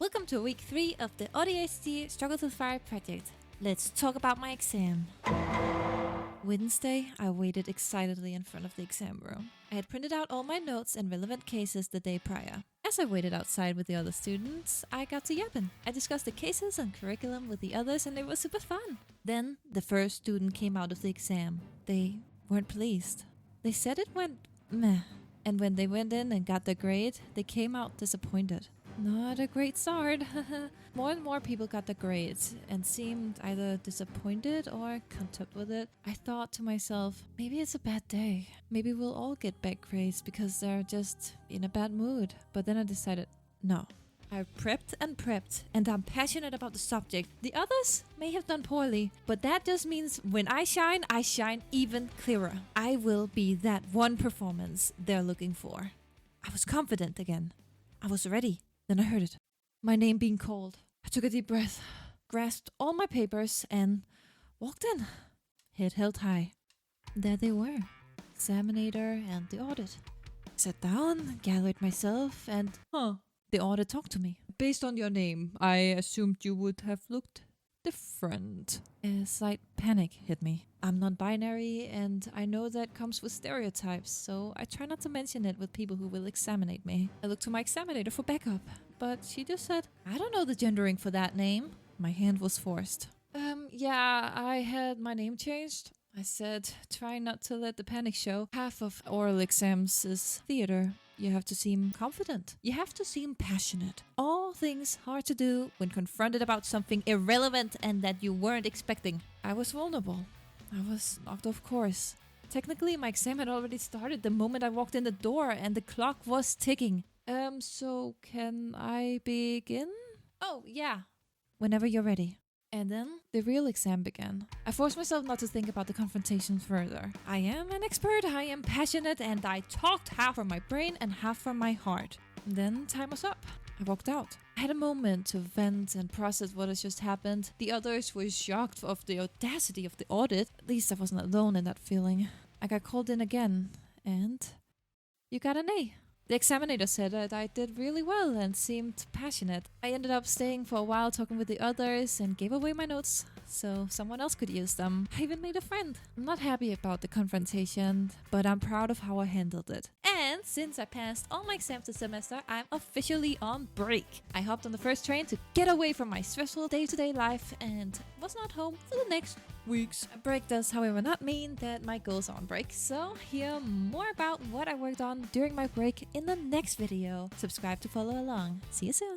Welcome to week 3 of the AuDHD Struggle to Thrive project. Let's talk about my exam. Wednesday, I waited excitedly in front of the exam room. I had printed out all my notes and relevant cases the day prior. As I waited outside with the other students, I got to yapping. I discussed the cases and curriculum with the others and it was super fun. Then, the first student came out of the exam. They weren't pleased. They said it went meh. And when they went in and got their grade, they came out disappointed. Not a great start. More and more people got the grades and seemed either disappointed or content with it. I thought to myself, maybe it's a bad day. Maybe we'll all get bad grades because they're just in a bad mood. But then I decided, no. I prepped, and I'm passionate about the subject. The others may have done poorly, but that just means when I shine even clearer. I will be that one performance they're looking for. I was confident again. I was ready. Then I heard it. My name being called. I took a deep breath, grasped all my papers, and walked in. Head held high. There they were. Examinator and the audit. I sat down, gathered myself, and the audit talked to me. Based on your name, I assumed you would have looked different. A slight panic hit me. I'm non-binary and I know that comes with stereotypes, so I try not to mention it with people who will examinate me. I looked to my examinator for backup, but she just said, I don't know the gendering for that name. My hand was forced. Yeah, I had my name changed. I said, try not to let the panic show. Half of oral exams is theater. You have to seem confident. You have to seem passionate. All things hard to do when confronted about something irrelevant and that you weren't expecting. I was vulnerable. I was knocked off course. Technically, my exam had already started the moment I walked in the door and the clock was ticking. So can I begin? Oh, yeah. Whenever you're ready. And then the real exam began. I forced myself not to think about the confrontation further. I am an expert, I am passionate, and I talked half from my brain and half from my heart. And then time was up. I walked out. I had a moment to vent and process what has just happened. The others were shocked of the audacity of the audit. At least I wasn't alone in that feeling. I got called in again, and you got an A. The examiner said that I did really well and seemed passionate. I ended up staying for a while talking with the others and gave away my notes so someone else could use them. I even made a friend. I'm not happy about the confrontation, but I'm proud of how I handled it. And since I passed all my exams this semester, I'm officially on break. I hopped on the first train to get away from my stressful day-to-day life and was not home for the next weeks. A break does, however, not mean that my goals are on break, so hear more about what I worked on during my break in the next video. Subscribe to follow along. See you soon.